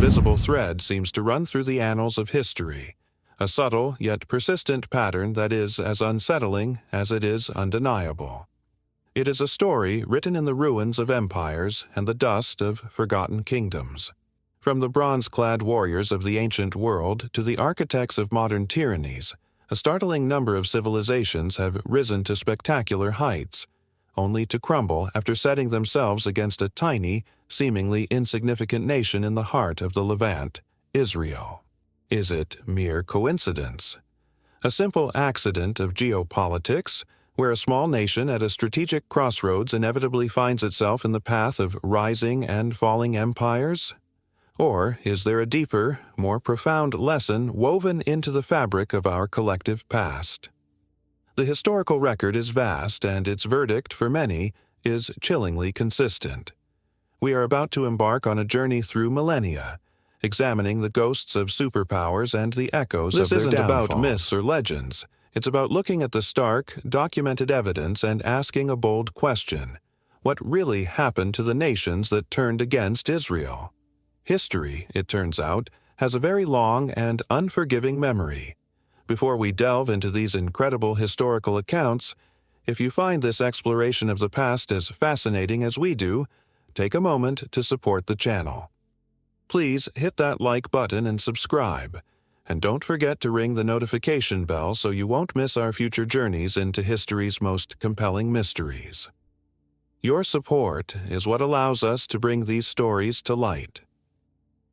invisible thread seems to run through the annals of history, a subtle yet persistent pattern that is as unsettling as it is undeniable. It is a story written in the ruins of empires and the dust of forgotten kingdoms. From the bronze-clad warriors of the ancient world to the architects of modern tyrannies, a startling number of civilizations have risen to spectacular heights, only to crumble after setting themselves against a tiny, seemingly insignificant nation in the heart of the Levant, Israel. Is it mere coincidence? A simple accident of geopolitics, where a small nation at a strategic crossroads inevitably finds itself in the path of rising and falling empires? Or is there a deeper, more profound lesson woven into the fabric of our collective past? The historical record is vast, and its verdict, for many, is chillingly consistent. We are about to embark on a journey through millennia, examining the ghosts of superpowers and the echoes of their downfalls. This isn't about myths or legends. It's about looking at the stark, documented evidence and asking a bold question. What really happened to the nations that turned against Israel? History, it turns out, has a very long and unforgiving memory. Before we delve into these incredible historical accounts, if you find this exploration of the past as fascinating as we do, take a moment to support the channel. Please hit that like button and subscribe, and don't forget to ring the notification bell so you won't miss our future journeys into history's most compelling mysteries. Your support is what allows us to bring these stories to light.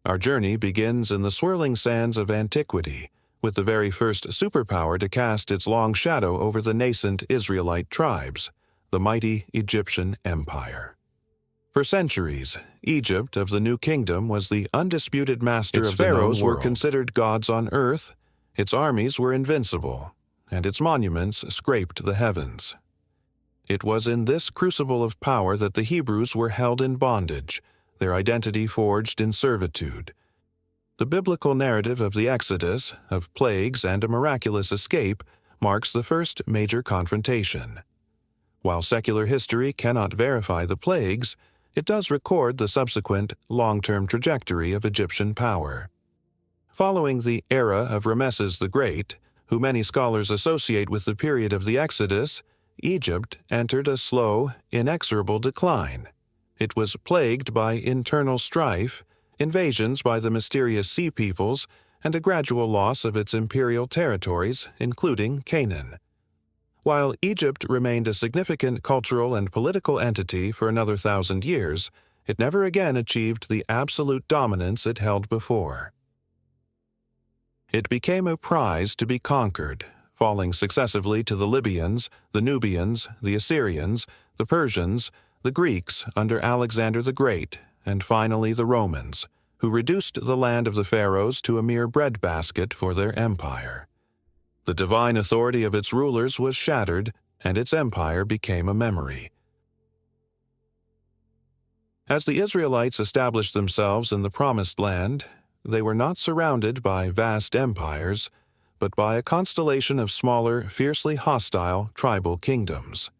Our journey begins in the swirling sands of antiquity, with the very first superpower to cast its long shadow over the nascent Israelite tribes, the mighty Egyptian Empire. For centuries, Egypt of the New Kingdom was the undisputed master of the known world. Its pharaohs were considered gods on earth, its armies were invincible, and its monuments scraped the heavens. It was in this crucible of power that the Hebrews were held in bondage, their identity forged in servitude. The biblical narrative of the Exodus, of plagues and a miraculous escape, marks the first major confrontation. While secular history cannot verify the plagues, it does record the subsequent long-term trajectory of Egyptian power. Following the era of Ramesses the Great, who many scholars associate with the period of the Exodus, Egypt entered a slow, inexorable decline. It was plagued by internal strife, invasions by the mysterious sea peoples, and a gradual loss of its imperial territories, including Canaan. While Egypt remained a significant cultural and political entity for another 1,000 years, it never again achieved the absolute dominance it held before. It became a prize to be conquered, falling successively to the Libyans, the Nubians, the Assyrians, the Persians, the Greeks under Alexander the Great, and finally the Romans, who reduced the land of the pharaohs to a mere breadbasket for their empire. The divine authority of its rulers was shattered, and its empire became a memory. As the Israelites established themselves in the Promised Land, they were not surrounded by vast empires, but by a constellation of smaller, fiercely hostile tribal kingdoms.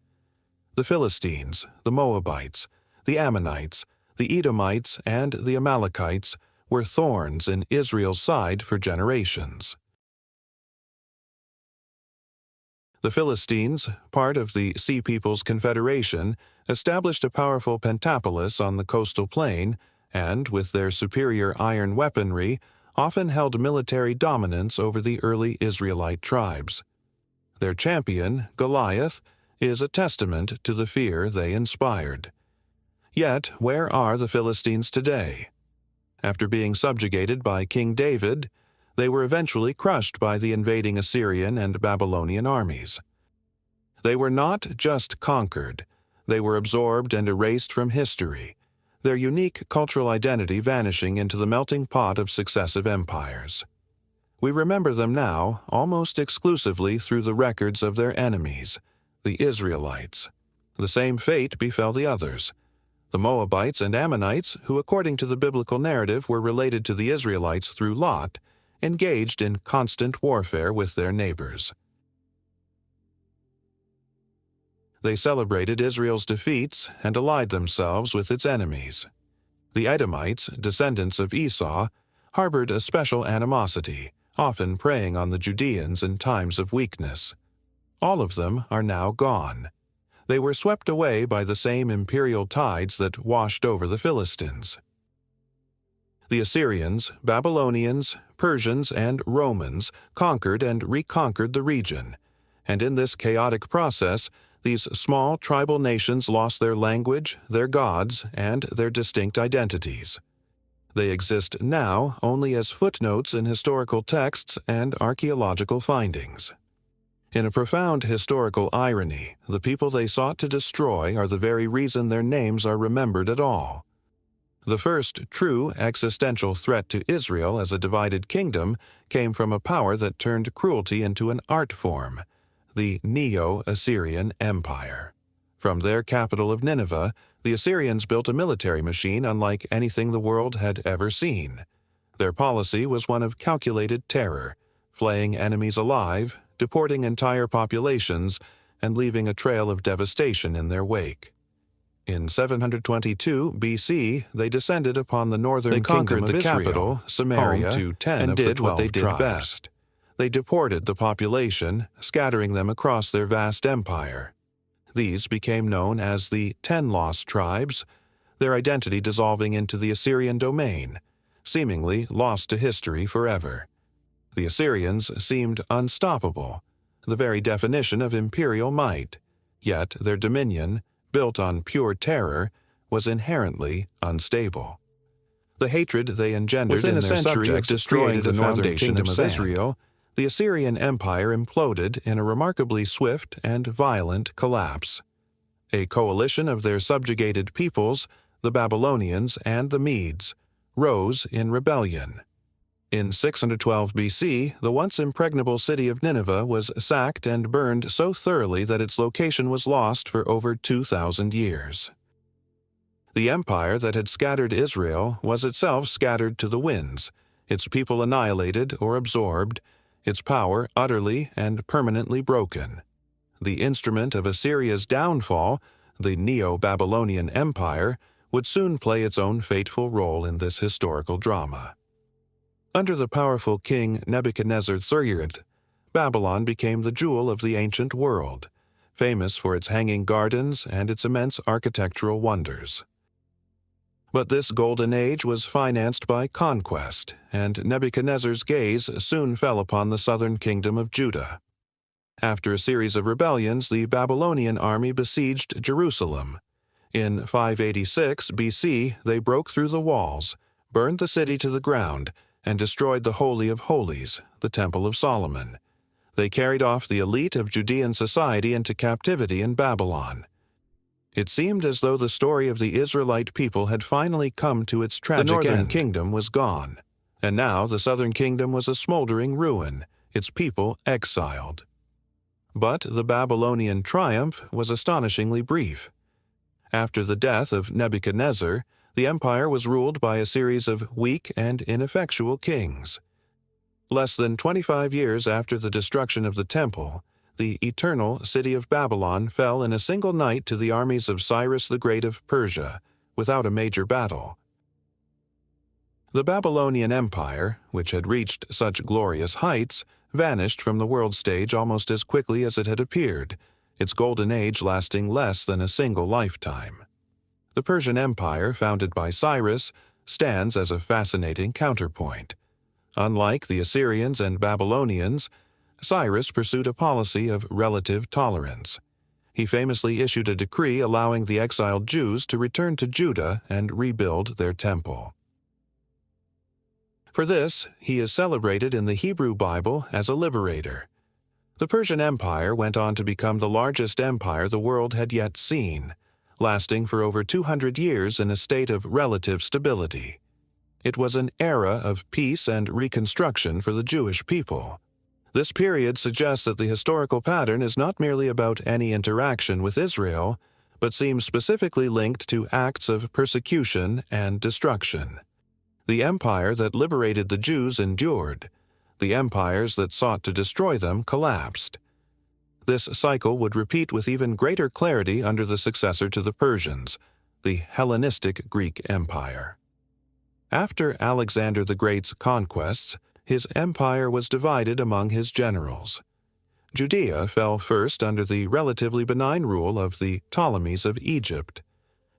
The Philistines, the Moabites, the Ammonites, the Edomites, and the Amalekites were thorns in Israel's side for generations. The Philistines, part of the Sea People's Confederation, established a powerful pentapolis on the coastal plain and, with their superior iron weaponry, often held military dominance over the early Israelite tribes. Their champion, Goliath, is a testament to the fear they inspired. Yet, where are the Philistines today? After being subjugated by King David, they were eventually crushed by the invading Assyrian and Babylonian armies. They were not just conquered, they were absorbed and erased from history, their unique cultural identity vanishing into the melting pot of successive empires. We remember them now almost exclusively through the records of their enemies, the Israelites. The same fate befell the others. The Moabites and Ammonites, who according to the biblical narrative were related to the Israelites through Lot, engaged in constant warfare with their neighbors. They celebrated Israel's defeats and allied themselves with its enemies. The Edomites, descendants of Esau, harbored a special animosity, often preying on the Judeans in times of weakness. All of them are now gone. They were swept away by the same imperial tides that washed over the Philistines. The Assyrians, Babylonians, Persians, and Romans conquered and reconquered the region, and in this chaotic process, these small tribal nations lost their language, their gods, and their distinct identities. They exist now only as footnotes in historical texts and archaeological findings. In a profound historical irony, the people they sought to destroy are the very reason their names are remembered at all. The first true existential threat to Israel as a divided kingdom came from a power that turned cruelty into an art form, the Neo-Assyrian Empire. From their capital of Nineveh, the Assyrians built a military machine unlike anything the world had ever seen. Their policy was one of calculated terror, flaying enemies alive, deporting entire populations, and leaving a trail of devastation in their wake. In 722 BC, they descended upon the northern kingdom of Israel, capital, Samaria, home to 10 and did what they did best. They deported the population, scattering them across their vast empire. These became known as the 10 Lost Tribes, their identity dissolving into the Assyrian domain, seemingly lost to history forever. The Assyrians seemed unstoppable, the very definition of imperial might, yet their dominion, built on pure terror, was inherently unstable. The hatred they engendered in their subjects destroyed the northern kingdom of Israel. The Assyrian Empire imploded in a remarkably swift and violent collapse. A coalition of their subjugated peoples, the Babylonians and the Medes, rose in rebellion. In 612 BC, the once impregnable city of Nineveh was sacked and burned so thoroughly that its location was lost for over 2,000 years. The empire that had scattered Israel was itself scattered to the winds, its people annihilated or absorbed, its power utterly and permanently broken. The instrument of Assyria's downfall, the Neo-Babylonian Empire, would soon play its own fateful role in this historical drama. Under the powerful king Nebuchadnezzar III, Babylon became the jewel of the ancient world, famous for its hanging gardens and its immense architectural wonders. But this golden age was financed by conquest, and Nebuchadnezzar's gaze soon fell upon the southern kingdom of Judah. After a series of rebellions, the Babylonian army besieged Jerusalem. In 586 BC, they broke through the walls, burned the city to the ground, and destroyed the Holy of Holies, the Temple of Solomon. They carried off the elite of Judean society into captivity in Babylon. It seemed as though the story of the Israelite people had finally come to its tragic end. The northern kingdom was gone, and now the southern kingdom was a smoldering ruin, its people exiled. But the Babylonian triumph was astonishingly brief. After the death of Nebuchadnezzar, the empire was ruled by a series of weak and ineffectual kings. Less than 25 years after the destruction of the temple, the eternal city of Babylon fell in a single night to the armies of Cyrus the Great of Persia, without a major battle. The Babylonian Empire, which had reached such glorious heights, vanished from the world stage almost as quickly as it had appeared, its golden age lasting less than a single lifetime. The Persian Empire, founded by Cyrus, stands as a fascinating counterpoint. Unlike the Assyrians and Babylonians, Cyrus pursued a policy of relative tolerance. He famously issued a decree allowing the exiled Jews to return to Judah and rebuild their temple. For this, he is celebrated in the Hebrew Bible as a liberator. The Persian Empire went on to become the largest empire the world had yet seen, lasting for over 200 years in a state of relative stability. It was an era of peace and reconstruction for the Jewish people. This period suggests that the historical pattern is not merely about any interaction with Israel, but seems specifically linked to acts of persecution and destruction. The empire that liberated the Jews endured. The empires that sought to destroy them collapsed. This cycle would repeat with even greater clarity under the successor to the Persians, the Hellenistic Greek Empire. After Alexander the Great's conquests, his empire was divided among his generals. Judea fell first under the relatively benign rule of the Ptolemies of Egypt.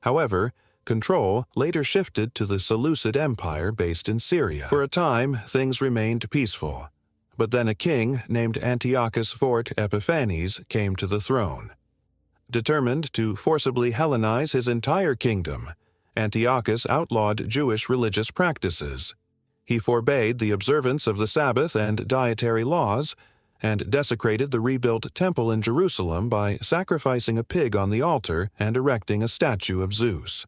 However, control later shifted to the Seleucid Empire based in Syria. For a time, things remained peaceful, but then a king named Antiochus IV Epiphanes came to the throne. Determined to forcibly Hellenize his entire kingdom, Antiochus outlawed Jewish religious practices. He forbade the observance of the Sabbath and dietary laws, and desecrated the rebuilt temple in Jerusalem by sacrificing a pig on the altar and erecting a statue of Zeus.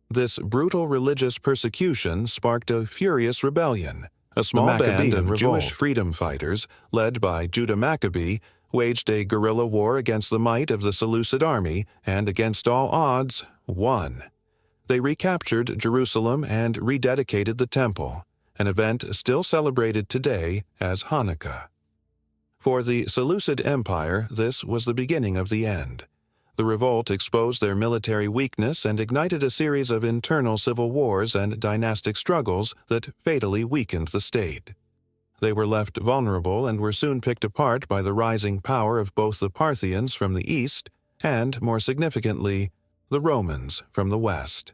This brutal religious persecution sparked a furious rebellion. A small band of Jewish freedom fighters, led by Judah Maccabee, waged a guerrilla war against the might of the Seleucid army and, against all odds, won. They recaptured Jerusalem and rededicated the temple, an event still celebrated today as Hanukkah. For the Seleucid Empire, this was the beginning of the end. The revolt exposed their military weakness and ignited a series of internal civil wars and dynastic struggles that fatally weakened the state. They were left vulnerable and were soon picked apart by the rising power of both the Parthians from the east and, more significantly, the Romans from the west.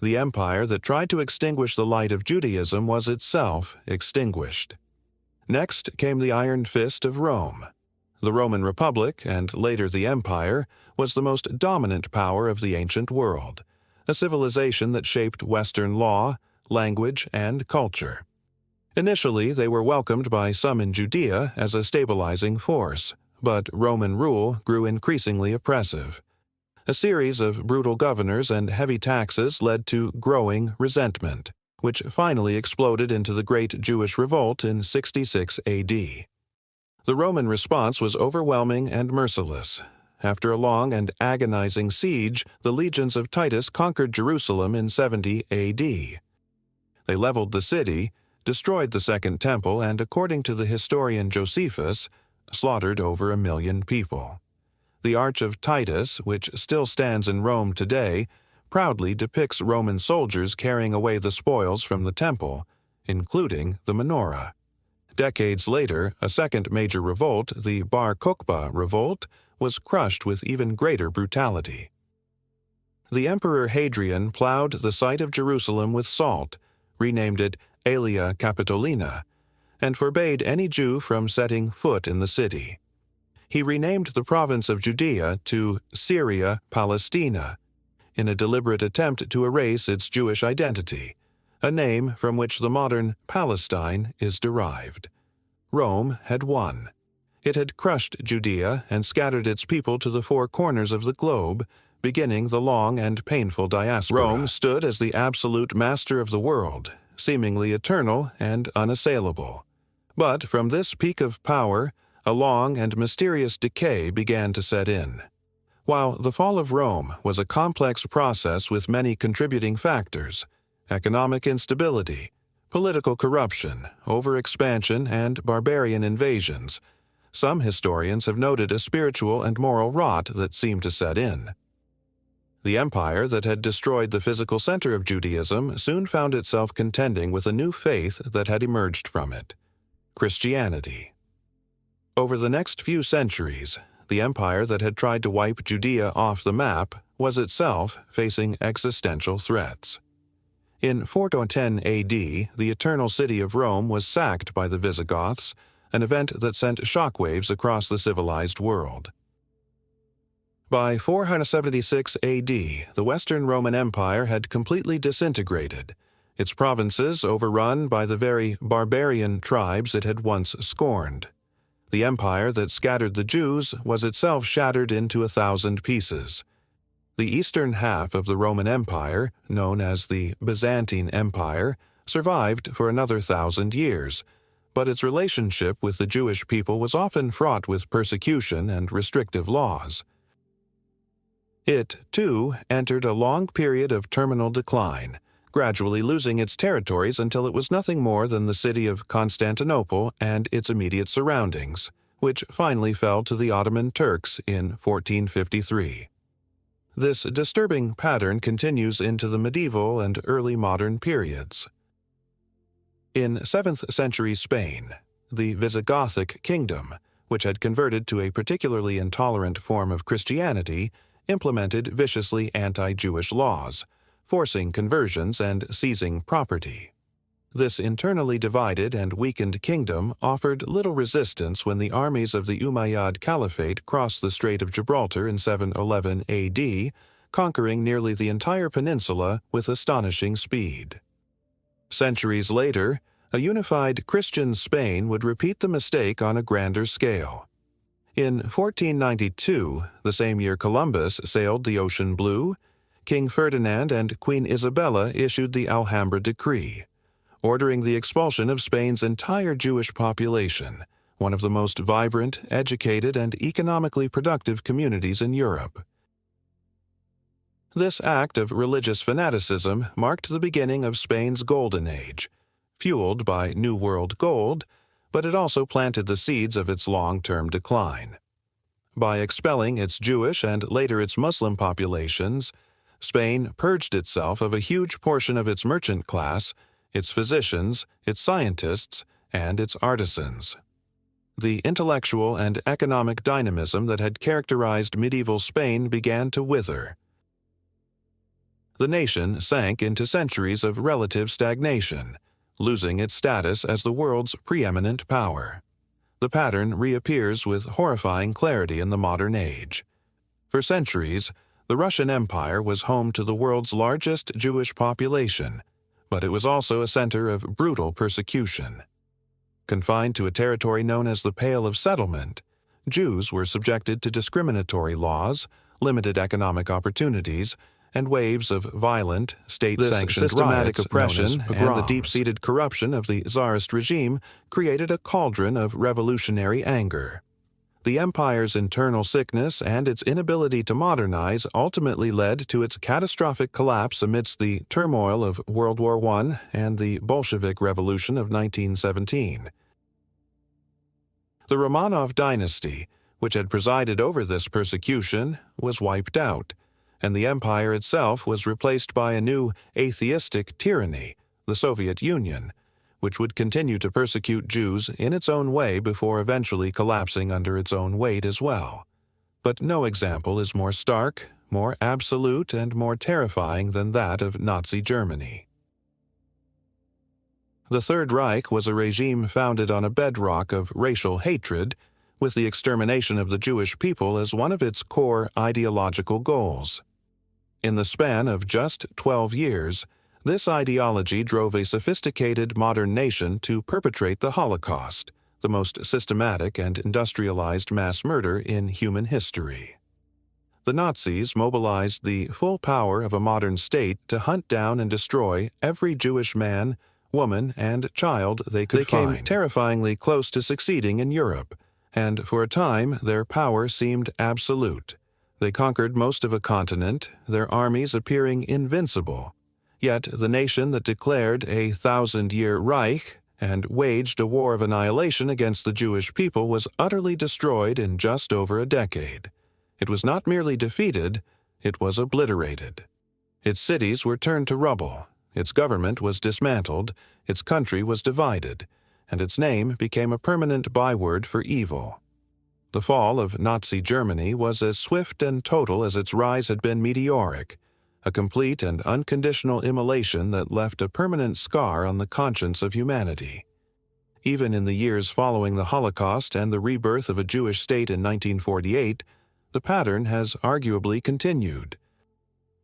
The empire that tried to extinguish the light of Judaism was itself extinguished. Next came the iron fist of Rome. The Roman Republic, and later the Empire, was the most dominant power of the ancient world, a civilization that shaped Western law, language, and culture. Initially, they were welcomed by some in Judea as a stabilizing force, but Roman rule grew increasingly oppressive. A series of brutal governors and heavy taxes led to growing resentment, which finally exploded into the Great Jewish Revolt in 66 AD. The Roman response was overwhelming and merciless. After a long and agonizing siege, the legions of Titus conquered Jerusalem in 70 AD. They leveled the city, destroyed the Second Temple, and, according to the historian Josephus, slaughtered over 1 million people. The Arch of Titus, which still stands in Rome today, proudly depicts Roman soldiers carrying away the spoils from the temple, including the menorah. Decades later, a second major revolt, the Bar Kokhba revolt, was crushed with even greater brutality. The Emperor Hadrian plowed the site of Jerusalem with salt, renamed it Aelia Capitolina, and forbade any Jew from setting foot in the city. He renamed the province of Judea to Syria Palestina, in a deliberate attempt to erase its Jewish identity, a name from which the modern Palestine is derived. Rome had won. It had crushed Judea and scattered its people to the four corners of the globe, beginning the long and painful diaspora. Rome stood as the absolute master of the world, seemingly eternal and unassailable. But from this peak of power, a long and mysterious decay began to set in. While the fall of Rome was a complex process with many contributing factors, economic instability, political corruption, overexpansion, and barbarian invasions, some historians have noted a spiritual and moral rot that seemed to set in. The empire that had destroyed the physical center of Judaism soon found itself contending with a new faith that had emerged from it: Christianity. Over the next few centuries, the empire that had tried to wipe Judea off the map was itself facing existential threats. In 410 AD, the Eternal City of Rome was sacked by the Visigoths, an event that sent shockwaves across the civilized world. By 476 AD, the Western Roman Empire had completely disintegrated, its provinces overrun by the very barbarian tribes it had once scorned. The empire that scattered the Jews was itself shattered into 1,000 pieces. The eastern half of the Roman Empire, known as the Byzantine Empire, survived for another 1,000 years, but its relationship with the Jewish people was often fraught with persecution and restrictive laws. It, too, entered a long period of terminal decline, gradually losing its territories until it was nothing more than the city of Constantinople and its immediate surroundings, which finally fell to the Ottoman Turks in 1453. This disturbing pattern continues into the medieval and early modern periods. In 7th century Spain, the Visigothic kingdom, which had converted to a particularly intolerant form of Christianity, implemented viciously anti-Jewish laws, forcing conversions and seizing property. This internally divided and weakened kingdom offered little resistance when the armies of the Umayyad Caliphate crossed the Strait of Gibraltar in 711 AD, conquering nearly the entire peninsula with astonishing speed. Centuries later, a unified Christian Spain would repeat the mistake on a grander scale. In 1492, the same year Columbus sailed the ocean blue, King Ferdinand and Queen Isabella issued the Alhambra Decree, ordering the expulsion of Spain's entire Jewish population, one of the most vibrant, educated, and economically productive communities in Europe. This act of religious fanaticism marked the beginning of Spain's Golden Age, fueled by New World gold, but it also planted the seeds of its long-term decline. By expelling its Jewish and later its Muslim populations, Spain purged itself of a huge portion of its merchant class, its physicians, its scientists, and its artisans. The intellectual and economic dynamism that had characterized medieval Spain began to wither. The nation sank into centuries of relative stagnation, losing its status as the world's preeminent power. The pattern reappears with horrifying clarity in the modern age. For centuries, the Russian Empire was home to the world's largest Jewish population, but it was also a center of brutal persecution. Confined to a territory known as the Pale of Settlement, Jews were subjected to discriminatory laws, limited economic opportunities, and waves of violent, state-sanctioned systematic oppression and the deep-seated corruption of the Tsarist regime created a cauldron of revolutionary anger. The empire's internal sickness and its inability to modernize ultimately led to its catastrophic collapse amidst the turmoil of World War I and the Bolshevik Revolution of 1917. The Romanov dynasty, which had presided over this persecution, was wiped out, and the empire itself was replaced by a new atheistic tyranny, the Soviet Union, which would continue to persecute Jews in its own way before eventually collapsing under its own weight as well. But no example is more stark, more absolute, and more terrifying than that of Nazi Germany. The Third Reich was a regime founded on a bedrock of racial hatred, with the extermination of the Jewish people as one of its core ideological goals. In the span of just 12 years, this ideology drove a sophisticated modern nation to perpetrate the Holocaust, the most systematic and industrialized mass murder in human history. The Nazis mobilized the full power of a modern state to hunt down and destroy every Jewish man, woman, and child they could find. They came terrifyingly close to succeeding in Europe, and for a time their power seemed absolute. They conquered most of a continent, their armies appearing invincible. Yet the nation that declared a 1,000-year Reich and waged a war of annihilation against the Jewish people was utterly destroyed in just over a decade. It was not merely defeated, it was obliterated. Its cities were turned to rubble, its government was dismantled, its country was divided, and its name became a permanent byword for evil. The fall of Nazi Germany was as swift and total as its rise had been meteoric, a complete and unconditional immolation that left a permanent scar on the conscience of humanity. Even in the years following the Holocaust and the rebirth of a Jewish state in 1948, the pattern has arguably continued.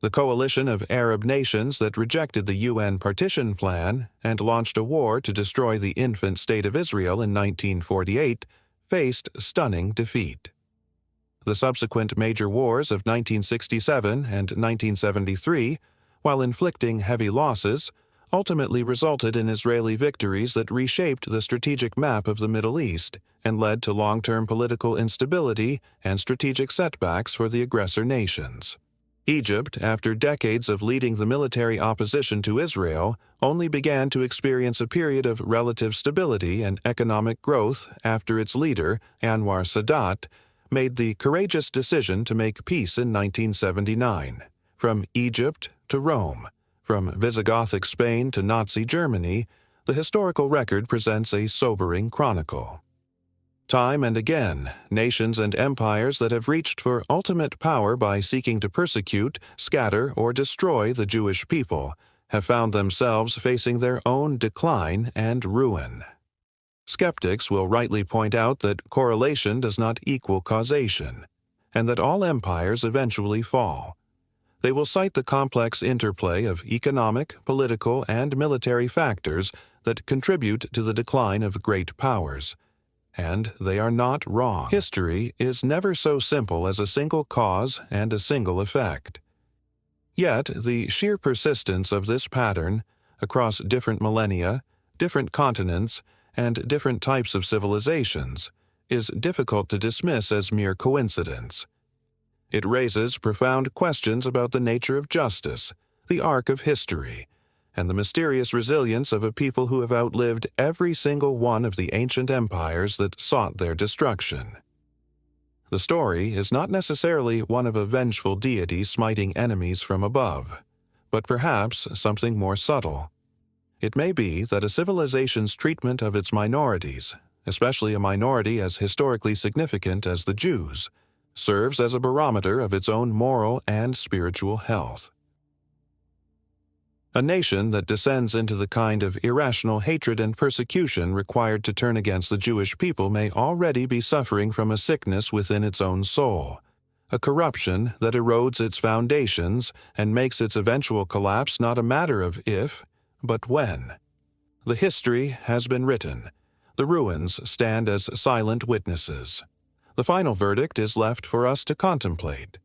The coalition of Arab nations that rejected the UN partition plan and launched a war to destroy the infant state of Israel in 1948 faced stunning defeat. The subsequent major wars of 1967 and 1973, while inflicting heavy losses, ultimately resulted in Israeli victories that reshaped the strategic map of the Middle East and led to long-term political instability and strategic setbacks for the aggressor nations. Egypt, after decades of leading the military opposition to Israel, only began to experience a period of relative stability and economic growth after its leader, Anwar Sadat, made the courageous decision to make peace in 1979. From Egypt to Rome, from Visigothic Spain to Nazi Germany, the historical record presents a sobering chronicle. Time and again, nations and empires that have reached for ultimate power by seeking to persecute, scatter, or destroy the Jewish people have found themselves facing their own decline and ruin. Skeptics will rightly point out that correlation does not equal causation, and that all empires eventually fall. They will cite the complex interplay of economic, political, and military factors that contribute to the decline of great powers. And they are not wrong. History is never so simple as a single cause and a single effect. Yet, the sheer persistence of this pattern across different millennia, different continents, and different types of civilizations is difficult to dismiss as mere coincidence. It raises profound questions about the nature of justice, the arc of history, and the mysterious resilience of a people who have outlived every single one of the ancient empires that sought their destruction. The story is not necessarily one of a vengeful deity smiting enemies from above, but perhaps something more subtle. It may be that a civilization's treatment of its minorities, especially a minority as historically significant as the Jews, serves as a barometer of its own moral and spiritual health. A nation that descends into the kind of irrational hatred and persecution required to turn against the Jewish people may already be suffering from a sickness within its own soul, a corruption that erodes its foundations and makes its eventual collapse not a matter of if, but when. The history has been written. The ruins stand as silent witnesses. The final verdict is left for us to contemplate.